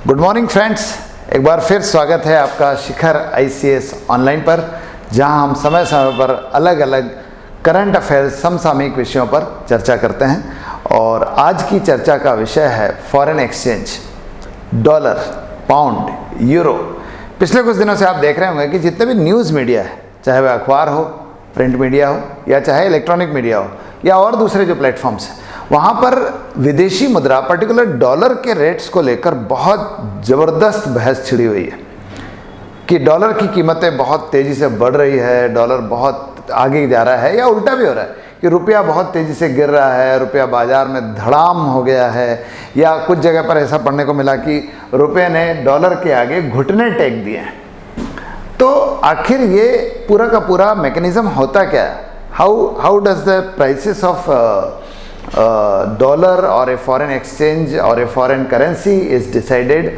Good morning friends, एक बार फिर स्वागत है आपका शिखर आईसीएस ऑनलाइन पर, जहां हम समय समय पर अलग अलग करंट अफेयर्स समसामयिक विषयों पर चर्चा करते हैं। और आज की चर्चा का विषय है foreign exchange, dollar, pound, euro. पिछले कुछ दिनों से आप देख रहे होंगे कि जितने भी न्यूज़ मीडिया है, चाहे वह अखबार हो, प्रिंट मीडिया हो, या चाहे इलेक्ट्रॉनिक मीडिया हो, या और दूसरे जो प्लेटफॉर्म्स हैं, वहाँ पर विदेशी मुद्रा पर्टिकुलर डॉलर के रेट्स को लेकर बहुत ज़बरदस्त बहस छिड़ी हुई है कि डॉलर की कीमतें बहुत तेज़ी से बढ़ रही है, डॉलर बहुत आगे जा रहा है, या उल्टा भी हो रहा है कि रुपया बहुत तेज़ी से गिर रहा है, रुपया बाज़ार में धड़ाम हो गया है, या कुछ जगह पर ऐसा पढ़ने को मिला कि रुपये ने डॉलर के आगे घुटने टेक दिए हैं। तो आखिर ये पूरा का पूरा मैकेनिज़्म होता क्या है? How does the prices of dollar or a foreign exchange or a foreign currency is decided,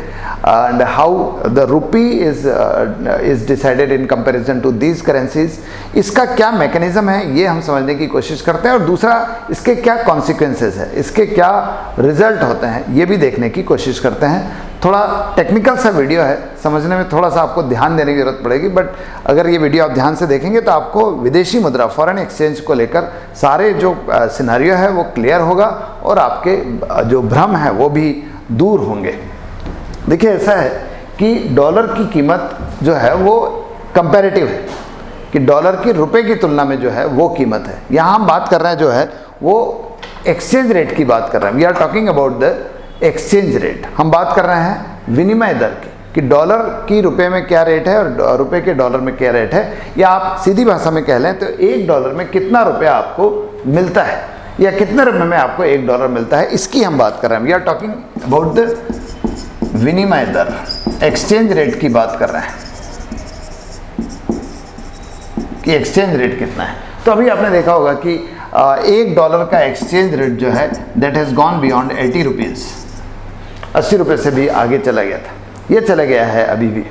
and how the rupee is decided in comparison to these currencies? इसका क्या मैकेनिज्म है, ये हम समझने की कोशिश करते हैं। और दूसरा, इसके क्या कॉन्सिक्वेंसेस है, इसके क्या रिजल्ट होते हैं, ये भी देखने की कोशिश करते हैं। थोड़ा टेक्निकल सा वीडियो है, समझने में थोड़ा सा आपको ध्यान देने की ज़रूरत पड़ेगी, बट अगर ये वीडियो आप ध्यान से देखेंगे तो आपको विदेशी मुद्रा, फॉरेन एक्सचेंज को लेकर सारे जो सिनेरियो है वो क्लियर होगा, और आपके जो भ्रम है वो भी दूर होंगे। देखिए, ऐसा है कि डॉलर की कीमत जो है वो कंपैरेटिव है, कि डॉलर की रुपए की तुलना में जो है वो कीमत है। यहाँ हम बात कर रहे हैं जो है वो एक्सचेंज रेट की बात कर रहे हैं। We are talking about the exchange rate. हम बात कर रहे हैं विनिमय दर की, कि डॉलर की रुपए में क्या रेट है और रुपए के डॉलर में क्या रेट है, या आप सीधी भाषा में कह लें तो एक डॉलर में कितना रुपया आपको मिलता है, या कितने रुपए में आपको एक डॉलर मिलता है, इसकी हम बात कर रहे हैं। We are talking about the विनिमय दर, एक्सचेंज रेट की बात कर रहे हैं कि एक्सचेंज रेट कितना है। तो अभी आपने देखा होगा कि एक डॉलर का एक्सचेंज रेट जो है that has gone beyond 80 rupees, 80 रुपये से भी आगे चला गया था, ये चला गया है अभी भी।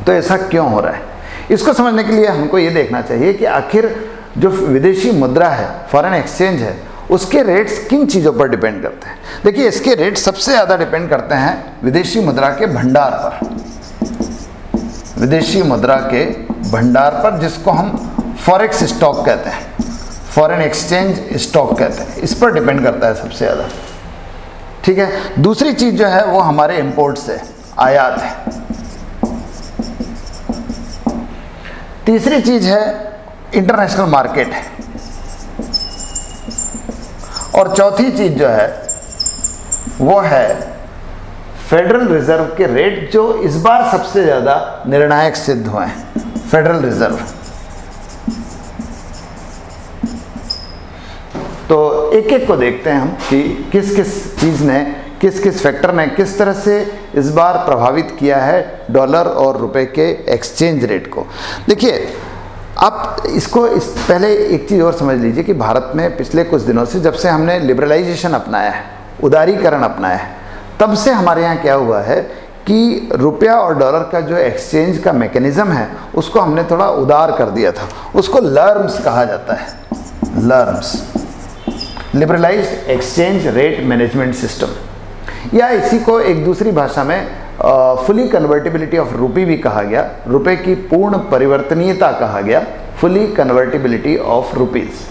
तो ऐसा क्यों हो रहा है, इसको समझने के लिए हमको ये देखना चाहिए कि आखिर जो विदेशी मुद्रा है, फॉरेन एक्सचेंज है, उसके रेट्स किन चीज़ों पर डिपेंड करते हैं। देखिए, इसके रेट सबसे ज़्यादा डिपेंड करते हैं विदेशी मुद्रा के भंडार पर, विदेशी मुद्रा के भंडार पर, जिसको हम फॉरेक्स स्टॉक कहते हैं, फॉरेन एक्सचेंज स्टॉक कहते हैं, इस पर डिपेंड करता है सबसे ज़्यादा। ठीक है। दूसरी चीज़ जो है वो हमारे इंपोर्ट से, आयात है। तीसरी चीज़ है इंटरनेशनल मार्केट है। और चौथी चीज़ जो है वो है फेडरल रिजर्व के रेट, जो इस बार सबसे ज़्यादा निर्णायक सिद्ध हुए हैं। फेडरल रिजर्व, तो एक एक को देखते हैं हम कि किस किस चीज़ ने, किस किस फैक्टर ने किस तरह से इस बार प्रभावित किया है डॉलर और रुपए के एक्सचेंज रेट को। देखिए, आप इसको पहले एक चीज़ और समझ लीजिए कि भारत में पिछले कुछ दिनों से, जब से हमने लिबरलाइजेशन अपनाया है, उदारीकरण अपनाया है, तब से हमारे यहाँ क्या हुआ है कि रुपया और डॉलर का जो एक्सचेंज का मैकेनिज़्म है उसको हमने थोड़ा उदार कर दिया था। उसको लर्म्स कहा जाता है, LERMS, liberalised exchange rate management system, या इसी को एक दूसरी भाषा में फुली कन्वर्टिबिलिटी ऑफ रूपी भी कहा गया, रुपए की पूर्ण परिवर्तनीयता कहा गया, फुली कन्वर्टिबिलिटी ऑफ रुपीज़।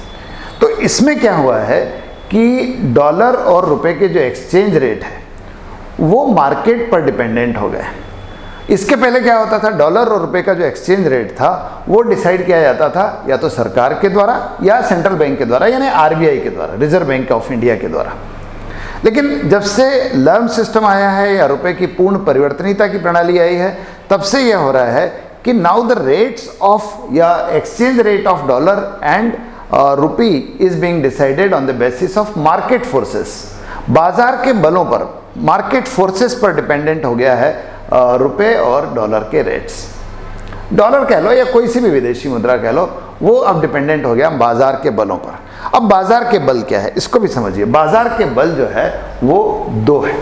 तो इसमें क्या हुआ है कि डॉलर और रुपए के जो एक्सचेंज रेट है वो मार्केट पर डिपेंडेंट हो गए। इसके पहले क्या होता था, डॉलर और रुपए का जो एक्सचेंज रेट था वो डिसाइड किया जाता था या तो सरकार के द्वारा या सेंट्रल बैंक के द्वारा, यानी आरबीआई के द्वारा, रिजर्व बैंक ऑफ इंडिया के द्वारा। लेकिन जब से लर्म सिस्टम आया है या रुपए की पूर्ण परिवर्तनीयता की प्रणाली आई है, तब से यह हो रहा है कि नाउ द रेट्स ऑफ या exchange rate of dollar and rupee is being decided on the basis of market forces. बाजार के बलों पर, मार्केट फोर्सेस पर डिपेंडेंट हो गया है रुपए और डॉलर के रेट्स। डॉलर कह लो या कोई सी भी विदेशी मुद्रा कह लो, वो अब डिपेंडेंट हो गया बाजार के बलों पर। अब बाजार के बल क्या है, इसको भी समझिए। बाजार के बल जो है वो दो है,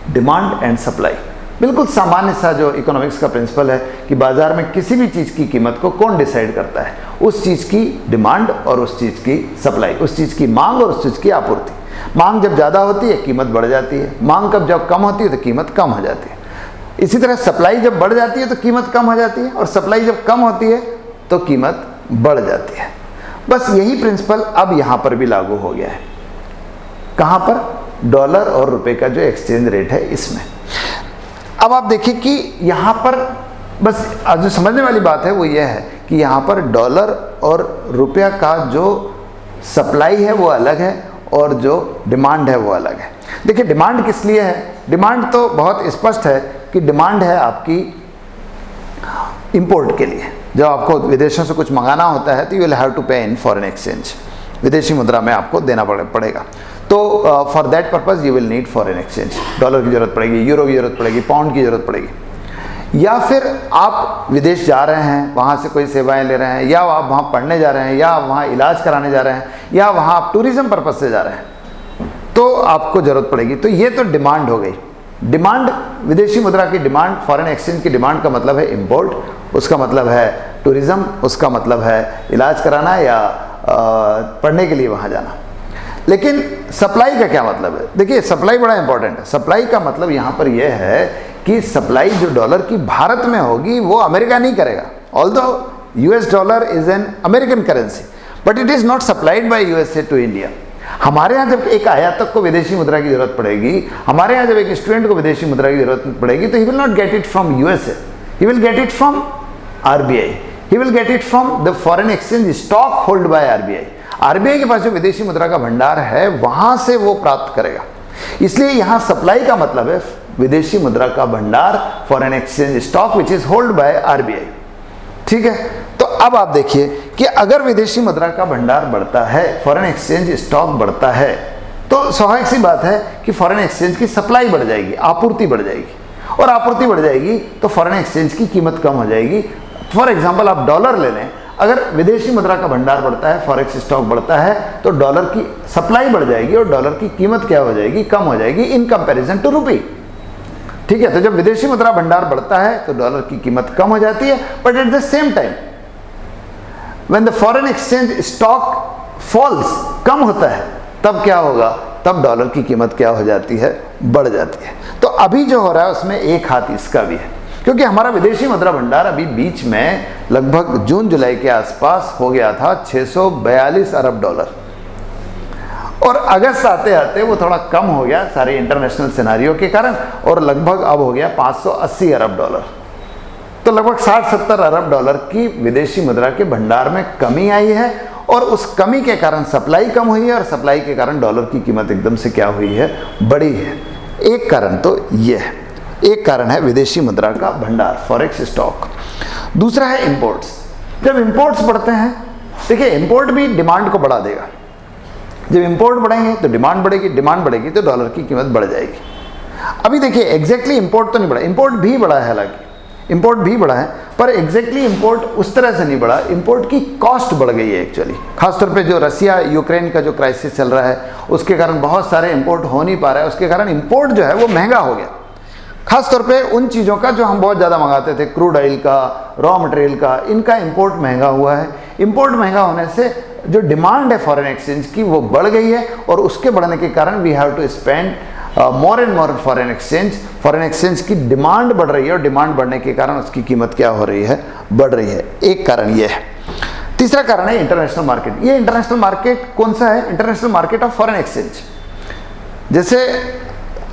डिमांड एंड सप्लाई। बिल्कुल सामान्य सा जो इकोनॉमिक्स का प्रिंसिपल है कि बाजार में किसी भी चीज़ की कीमत को कौन डिसाइड करता है, उस चीज़ की डिमांड और उस चीज़ की सप्लाई, उस चीज़ की मांग और उस चीज़ की आपूर्ति। मांग जब ज़्यादा होती है कीमत बढ़ जाती है, मांग जब कम होती है तो कीमत कम हो जाती है। इसी तरह सप्लाई जब बढ़ जाती है तो कीमत कम हो जाती है, और सप्लाई जब कम होती है तो कीमत बढ़ जाती है। बस यही प्रिंसिपल अब यहाँ पर भी लागू हो गया है। कहाँ पर? डॉलर और रुपए का जो एक्सचेंज रेट है इसमें। अब आप देखिए कि यहाँ पर बस जो समझने वाली बात है वो ये है कि यहाँ पर डॉलर और रुपया का जो सप्लाई है वो अलग है और जो डिमांड है वो अलग है। देखिए डिमांड किस लिए है? डिमांड तो बहुत स्पष्ट है कि डिमांड है आपकी इंपोर्ट के लिए। जब आपको विदेशों से कुछ मंगाना होता है तो यू विल हैव टू पे इन फॉरेन एक्सचेंज, विदेशी मुद्रा में आपको देना पड़ेगा। तो for that purpose you will need foreign exchange. Dollar की ज़रूरत पड़ेगी, यूरो की ज़रूरत पड़ेगी, पाउंड की ज़रूरत पड़ेगी। या फिर आप विदेश जा रहे हैं, वहाँ से कोई सेवाएं ले रहे हैं, या आप वहाँ पढ़ने जा रहे हैं, या आप वहाँ इलाज कराने जा रहे हैं, या वहाँ आप टूरिज़्म पर्पज़ से जा रहे हैं, तो आपको ज़रूरत पड़ेगी। तो ये तो डिमांड हो गई। डिमांड, विदेशी मुद्रा की डिमांड, फॉरेन एक्सचेंज की डिमांड का मतलब है इंपोर्ट, उसका मतलब है टूरिज़्म, उसका मतलब है इलाज कराना या पढ़ने के लिए वहाँ जाना। लेकिन सप्लाई का क्या मतलब है? देखिए सप्लाई बड़ा इंपॉर्टेंट है। सप्लाई का मतलब यहाँ पर यह है कि सप्लाई जो डॉलर की भारत में होगी वो अमेरिका नहीं करेगा। Although US dollar is an American currency, but it is not supplied by USA to India. हमारे यहाँ जब एक आयातक को विदेशी मुद्रा की जरूरत पड़ेगी, हमारे यहाँ जब एक स्टूडेंट को विदेशी मुद्रा की जरूरत पड़ेगी, तो he will not get it from USA, he will get it from RBI, he will get it from the foreign exchange stock hold by RBI. RBI के पास जो विदेशी मुद्रा का भंडार है वहां से वो प्राप्त करेगा। इसलिए यहां सप्लाई का मतलब है विदेशी मुद्रा का भंडार, foreign exchange stock which is hold by RBI. ठीक है, तो अब आप देखिए कि अगर विदेशी मुद्रा का भंडार बढ़ता है, फॉरेन एक्सचेंज स्टॉक बढ़ता है, तो स्वाभाविक सी बात है कि फॉरेन एक्सचेंज की सप्लाई बढ़ जाएगी, आपूर्ति बढ़ जाएगी, और आपूर्ति बढ़ जाएगी तो फॉरेन एक्सचेंज की कीमत कम हो जाएगी। फॉर एग्जाम्पल आप डॉलर ले लें, अगर विदेशी मुद्रा का भंडार बढ़ता है, फॉरेक्स स्टॉक बढ़ता है, तो डॉलर की सप्लाई बढ़ जाएगी और डॉलर की कीमत क्या हो जाएगी? कम हो जाएगी इन कंपैरिजन टू रुपी। ठीक है, तो जब विदेशी मुद्रा भंडार बढ़ता है तो डॉलर की कीमत कम हो जाती है, but at the same time when the foreign exchange stock falls, कम होता है, तब क्या होगा? तब डॉलर की कीमत क्या हो जाती है? बढ़ जाती है। तो अभी जो हो रहा है उसमें एक हाथ इसका भी है, क्योंकि हमारा विदेशी मुद्रा भंडार अभी बीच में लगभग जून जुलाई के आसपास हो गया था 642 अरब डॉलर, और अगस्त आते आते वो थोड़ा कम हो गया सारे इंटरनेशनल सिनारियों के कारण, और लगभग अब हो गया 580 अरब डॉलर। तो लगभग 60-70 अरब डॉलर की विदेशी मुद्रा के भंडार में कमी आई है, और उस कमी के कारण सप्लाई कम हुई है, और सप्लाई के कारण डॉलर की कीमत एकदम से क्या हुई है? बढ़ी है। एक कारण तो ये है, एक कारण है विदेशी मुद्रा का भंडार, फॉरेक्स स्टॉक। दूसरा है इंपोर्ट्स। जब इंपोर्ट्स बढ़ते हैं, देखिए इंपोर्ट भी डिमांड को बढ़ा देगा। जब इंपोर्ट बढ़ेंगे तो डिमांड बढ़ेगी, डिमांड बढ़ेगी तो डॉलर की कीमत बढ़ जाएगी। अभी देखिए एग्जैक्टली इंपोर्ट तो नहीं बढ़ा, इंपोर्ट भी बढ़ा है, हालांकि इंपोर्ट भी बढ़ा है, पर एग्जैक्टली इंपोर्ट उस तरह से नहीं बढ़ा। इंपोर्ट की कॉस्ट बढ़ गई है एक्चुअली, खासतौर पे जो रसिया यूक्रेन का जो क्राइसिस चल रहा है उसके कारण बहुत सारे इंपोर्ट हो नहीं पा रहा है, उसके कारण इंपोर्ट जो है वो महंगा हो गया। खासतौर पे उन चीज़ों का जो हम बहुत ज़्यादा मंगाते थे, क्रूड ऑयल का, रॉ मटेरियल का, इनका इंपोर्ट महंगा हुआ है। इंपोर्ट महंगा होने से जो डिमांड है फॉरेन एक्सचेंज की वो बढ़ गई है, और उसके बढ़ने के कारण we have to spend more and more foreign exchange. Foreign exchange की डिमांड बढ़ रही है, और डिमांड बढ़ने के कारण उसकी कीमत क्या हो रही है? बढ़ रही है। एक कारण ये है। तीसरा कारण है इंटरनेशनल मार्केट। ये इंटरनेशनल मार्केट कौन सा है? International market of foreign exchange. जैसे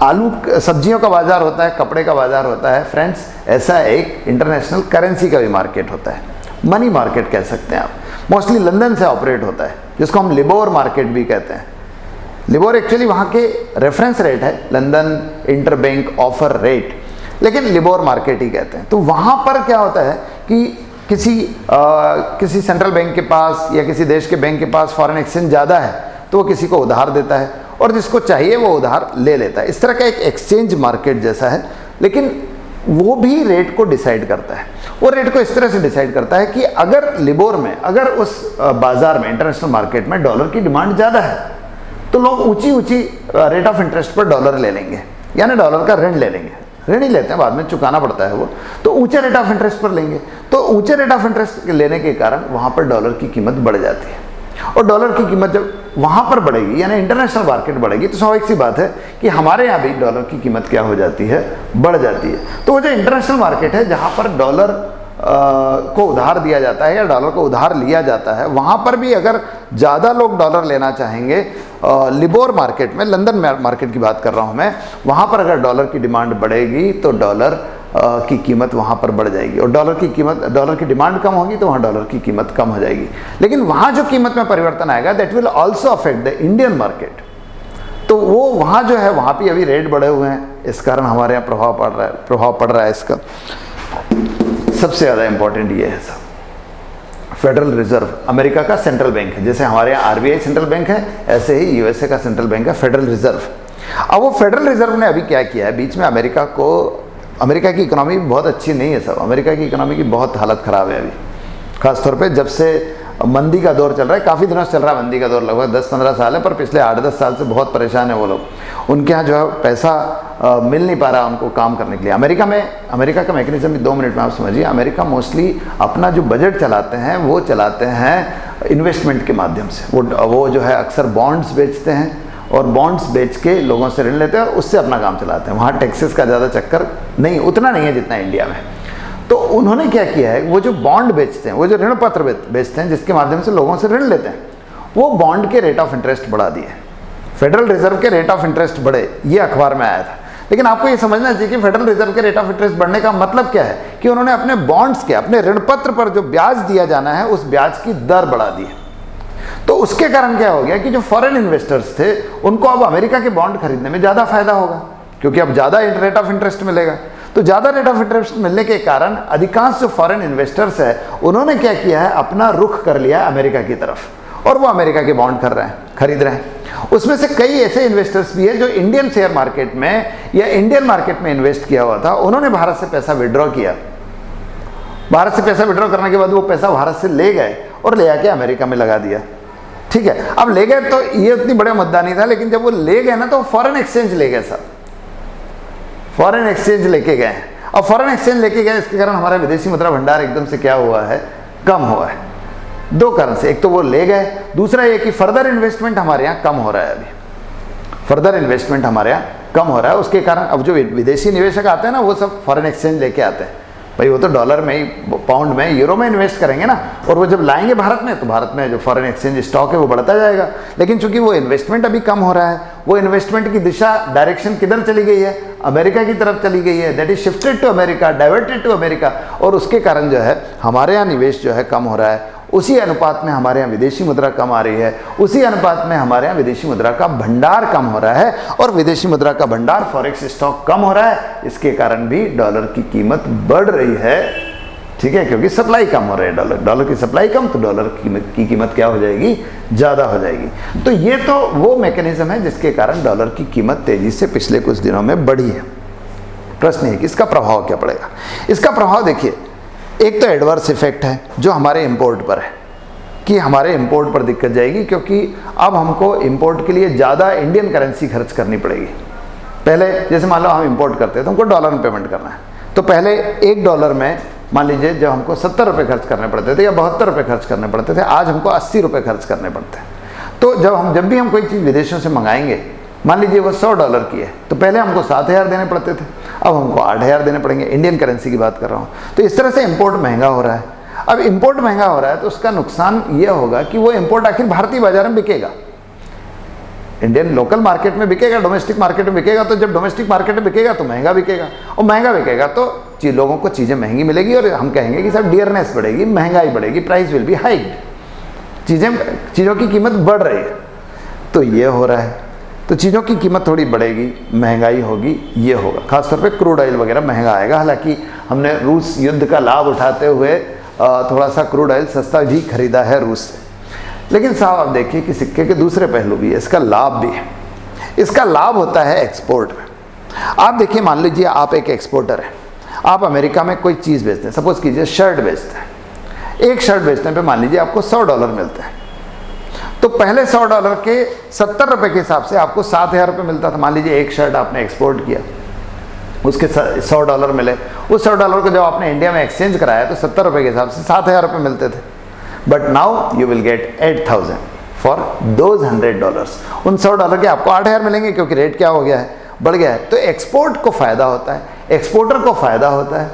आलू सब्जियों का बाजार होता है, कपड़े का बाजार होता है फ्रेंड्स, ऐसा एक इंटरनेशनल करेंसी का भी मार्केट होता है, मनी मार्केट कह सकते हैं आप। मोस्टली लंदन से ऑपरेट होता है, जिसको हम लिबोर मार्केट भी कहते हैं। लिबोर एक्चुअली वहाँ के रेफरेंस रेट है, London inter bank offer rate, लेकिन लिबोर मार्केट ही कहते हैं। तो वहाँ पर क्या होता है कि किसी सेंट्रल बैंक के पास या किसी देश के बैंक के पास फॉरेन एक्सचेंज ज़्यादा है, तो वो किसी को उधार देता है, और जिसको चाहिए वो उधार ले लेता है। इस तरह का एक एक्सचेंज मार्केट जैसा है, लेकिन वो भी रेट को डिसाइड करता है। वो रेट को इस तरह से डिसाइड करता है कि अगर लिबोर में, अगर उस बाजार में, इंटरनेशनल मार्केट में डॉलर की डिमांड ज़्यादा है, तो लोग ऊंची रेट ऑफ इंटरेस्ट पर डॉलर ले लेंगे, यानी डॉलर का ऋण ले लेंगे। ऋण ही लेते हैं, बाद में चुकाना पड़ता है वो, तो ऊंचे रेट ऑफ इंटरेस्ट पर लेंगे। तो ऊंचे रेट ऑफ इंटरेस्ट लेने के कारण वहाँ पर डॉलर की कीमत बढ़ जाती है। और डॉलर की कीमत जब वहाँ पर बढ़ेगी यानी इंटरनेशनल मार्केट बढ़ेगी, तो स्वाभाविक सी बात है कि हमारे यहाँ भी डॉलर की कीमत क्या हो जाती है, बढ़ जाती है। तो वो जो इंटरनेशनल मार्केट है जहाँ पर डॉलर को उधार दिया जाता है या डॉलर को उधार लिया जाता है, वहाँ पर भी अगर ज़्यादा लोग डॉलर लेना चाहेंगे, लिबोर मार्केट में, लंदन मार्केट की बात कर रहा हूँ मैं, वहाँ पर अगर डॉलर की डिमांड बढ़ेगी तो डॉलर की कीमत वहाँ पर बढ़ जाएगी, और डॉलर की डिमांड कम होगी तो वहाँ डॉलर की कीमत कम हो जाएगी। लेकिन वहाँ जो कीमत में परिवर्तन आएगा, that will also affect the Indian market. तो वो वहाँ जो है, वहाँ भी अभी रेट बढ़े हुए हैं, इस कारण हमारे यहाँ प्रभाव पड़ रहा है इसका। सबसे ज़्यादा इंपॉर्टेंट ये है सब, फेडरल रिजर्व अमेरिका का सेंट्रल बैंक है। जैसे हमारे यहाँ आरबीआई सेंट्रल बैंक है, ऐसे ही यूएसए का सेंट्रल बैंक है फेडरल रिजर्व। अब वो फेडरल रिजर्व ने अभी क्या किया है, बीच में अमेरिका की इकोनॉमी बहुत अच्छी नहीं है सब, अमेरिका की इकोनॉमी की बहुत हालत ख़राब है अभी, खासतौर पे जब से मंदी का दौर चल रहा है, काफ़ी दिनों से चल रहा है मंदी का दौर, लगभग 10-15 साल है, पर पिछले 8-10 साल से बहुत परेशान है वो लोग। उनके यहाँ जो है पैसा मिल नहीं पा रहा उनको काम करने के लिए। अमेरिका का मैकेनिज्म भी 2 मिनट में आप समझिए। अमेरिका मोस्टली अपना जो बजट चलाते हैं वो चलाते हैं इन्वेस्टमेंट के माध्यम से। वो जो है अक्सर बॉन्ड्स बेचते हैं, और बॉन्ड्स बेच के लोगों से ऋण लेते हैं और उससे अपना काम चलाते हैं। वहाँ टैक्सेस का ज़्यादा चक्कर नहीं, उतना नहीं है जितना इंडिया में। तो उन्होंने क्या किया है, वो जो बॉन्ड बेचते हैं, वो जो ऋण पत्र बेचते हैं जिसके माध्यम से लोगों से ऋण लेते हैं, वो बॉन्ड के रेट ऑफ इंटरेस्ट बढ़ा दिए। फेडरल रिजर्व के रेट ऑफ इंटरेस्ट बढ़े, ये अखबार में आया था। लेकिन आपको ये समझना चाहिए कि फेडरल रिजर्व के रेट ऑफ इंटरेस्ट बढ़ने का मतलब क्या है, कि उन्होंने अपने बॉन्ड्स के, अपने ऋण पत्र पर जो ब्याज दिया जाना है, उस ब्याज की दर बढ़ा दी है। तो उसके कारण क्या हो गया कि जो फॉरेन इन्वेस्टर्स थे उनको अब अमेरिका के बॉन्ड खरीदने में ज़्यादा फायदा होगा, क्योंकि अब ज़्यादा रेट ऑफ इंटरेस्ट मिलेगा। तो ज़्यादा रेट ऑफ इंटरेस्ट मिलने के कारण अधिकांश जो फॉरेन इन्वेस्टर्स है उन्होंने क्या किया है, अपना रुख कर लिया है अमेरिका की तरफ, और वो अमेरिका के बॉन्ड खरीद रहे हैं। उसमें से कई ऐसे इन्वेस्टर्स भी है जो इंडियन शेयर मार्केट में या इंडियन मार्केट में इन्वेस्ट किया हुआ था, उन्होंने भारत से पैसा विड्रॉ किया। भारत से पैसा विड्रॉ करने के बाद वो पैसा भारत से ले गए और ले आके अमेरिका में लगा दिया। ठीक है, अब ले गए तो ये उतनी बड़ा मुद्दा नहीं था, लेकिन जब वो ले गए ना तो फॉरेन एक्सचेंज ले गए सर, फॉरेन एक्सचेंज लेके गए। और फॉरेन एक्सचेंज लेके गए, इसके कारण हमारा विदेशी मुद्रा भंडार एकदम से क्या हुआ है, कम हुआ है। 2 कारण से, एक तो वो ले गए, दूसरा ये कि फर्दर इन्वेस्टमेंट हमारे यहाँ कम हो रहा है। अभी फर्दर इन्वेस्टमेंट हमारे यहाँ कम हो रहा है, उसके कारण अब जो विदेशी निवेशक आते हैं ना, वो सब फॉरेन एक्सचेंज लेके आते हैं। भाई वो तो डॉलर में ही, पाउंड में, यूरो में इन्वेस्ट करेंगे ना, और वो जब लाएंगे भारत में तो भारत में जो फॉरेन एक्सचेंज स्टॉक है वो बढ़ता जाएगा। लेकिन चूंकि वो इन्वेस्टमेंट अभी कम हो रहा है, वो इन्वेस्टमेंट की दिशा, डायरेक्शन किधर चली गई है, अमेरिका की तरफ चली गई है, that is shifted to America, diverted to America, और उसके कारण जो है हमारे यहाँ निवेश जो है कम हो रहा है। उसी अनुपात में हमारे यहाँ विदेशी मुद्रा कम आ रही है, उसी अनुपात में हमारे यहाँ विदेशी मुद्रा का भंडार कम हो रहा है, और विदेशी मुद्रा का भंडार, फॉरेक्स स्टॉक कम हो रहा है। इसके कारण भी डॉलर की कीमत बढ़ रही है, ठीक है, क्योंकि सप्लाई कम हो रही है, डॉलर की सप्लाई कम, तो डॉलर की कीमत क्या हो जाएगी, ज़्यादा हो जाएगी। तो ये तो वो मैकेनिज्म है जिसके कारण डॉलर की कीमत तेज़ी से पिछले कुछ दिनों में बढ़ी है। प्रश्न है कि इसका प्रभाव क्या पड़ेगा। इसका प्रभाव देखिए, एक तो एडवर्स इफेक्ट है जो हमारे इंपोर्ट पर है, कि हमारे इंपोर्ट पर दिक्कत जाएगी, क्योंकि अब हमको इंपोर्ट के लिए ज़्यादा इंडियन करेंसी खर्च करनी पड़ेगी। पहले जैसे मान लो हम इंपोर्ट करते हैं तो हमको डॉलर में पेमेंट करना है, तो पहले $1 में मान लीजिए जब हमको 70 रुपये खर्च करने पड़ते थे या 72 रुपये खर्च करने पड़ते थे, आज हमको 80 रुपये खर्च करने पड़ते हैं। तो जब भी हम कोई चीज़ विदेशों से मंगाएंगे, मान लीजिए वो $100 की है, तो पहले हमको 7,000 देने पड़ते थे, अब हमको 8,000 देने पड़ेंगे। इंडियन करेंसी की बात कर रहा हूँ। तो इस तरह से इंपोर्ट महंगा हो रहा है। अब इंपोर्ट महंगा हो रहा है तो उसका नुकसान ये होगा कि वो इंपोर्ट आखिर भारतीय बाजार में बिकेगा, इंडियन लोकल मार्केट में बिकेगा, डोमेस्टिक मार्केट में बिकेगा। तो जब डोमेस्टिक मार्केट में बिकेगा तो महंगा बिकेगा, और महंगा बिकेगा तो लोगों को चीज़ें महंगी मिलेगी, और हम कहेंगे कि सर डियरनेस बढ़ेगी, महंगाई बढ़ेगी, प्राइस विल बी हाइक्ड, चीज़ों की कीमत बढ़ रही है। तो ये हो रहा है, तो चीज़ों की कीमत थोड़ी बढ़ेगी, महंगाई होगी, ये होगा। खासतौर पे क्रूड ऑयल वगैरह महंगा आएगा। हालांकि हमने रूस युद्ध का लाभ उठाते हुए थोड़ा सा क्रूड ऑयल सस्ता भी खरीदा है रूस से। लेकिन साहब आप देखिए कि सिक्के के दूसरे पहलू भी है, इसका लाभ भी है। इसका लाभ होता है एक्सपोर्ट में। आप देखिए, मान लीजिए आप एक एक्सपोर्टर हैं, आप अमेरिका में कोई चीज़ बेचते हैं, सपोज कीजिए शर्ट बेचते हैं। एक शर्ट बेचने पे मान लीजिए आपको $100 मिलते हैं, तो पहले $100 के 70 रुपये के हिसाब से आपको 7,000 रुपये मिलता था। मान लीजिए एक शर्ट आपने एक्सपोर्ट किया, उसके $100 मिले, उस $100 को जब आपने इंडिया में एक्सचेंज कराया तो 70 रुपये के हिसाब से 7,000 रुपये मिलते थे। But now you will get 8,000। For those $100। उन $100 के आपको 8,000 मिलेंगे, क्योंकि रेट क्या हो गया है, बढ़ गया है। तो एक्सपोर्ट को फायदा होता है, एक्सपोर्टर को फायदा होता है,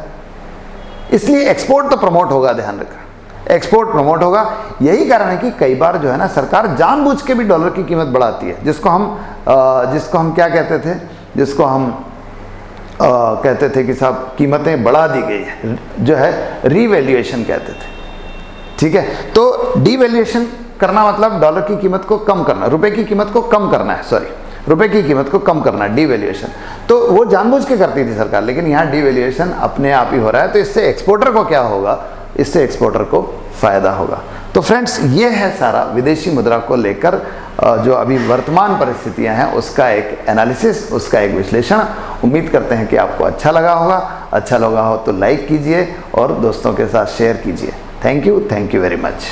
इसलिए एक्सपोर्ट तो प्रमोट होगा। ध्यान रखना, एक्सपोर्ट प्रमोट होगा। यही कारण है कि कई बार जो है ना, सरकार जानबूझ के भी डॉलर की कीमत बढ़ाती है, जिसको हम क्या कहते थे, जिसको हम कहते थे कि साहब कीमतें बढ़ा दी गई है, जो है रीवैल्यूएशन कहते थे। ठीक है, तो डीवैल्यूएशन करना मतलब डॉलर की कीमत को कम करना, रुपए की कीमत को कम करना है, सॉरी, रुपए की कीमत को कम करना, डीवैल्यूएशन। तो वो जानबूझ के करती थी सरकार, लेकिन यहाँ डीवैल्यूएशन अपने आप ही हो रहा है। तो इससे एक्सपोर्टर को क्या होगा, इससे एक्सपोर्टर को फायदा होगा। तो फ्रेंड्स, ये है सारा विदेशी मुद्रा को लेकर जो अभी वर्तमान परिस्थितियां हैं उसका एक एनालिसिस, उसका एक विश्लेषण। उम्मीद करते हैं कि आपको अच्छा लगा होगा। अच्छा लगा हो तो लाइक कीजिए और दोस्तों के साथ शेयर कीजिए। Thank you very much.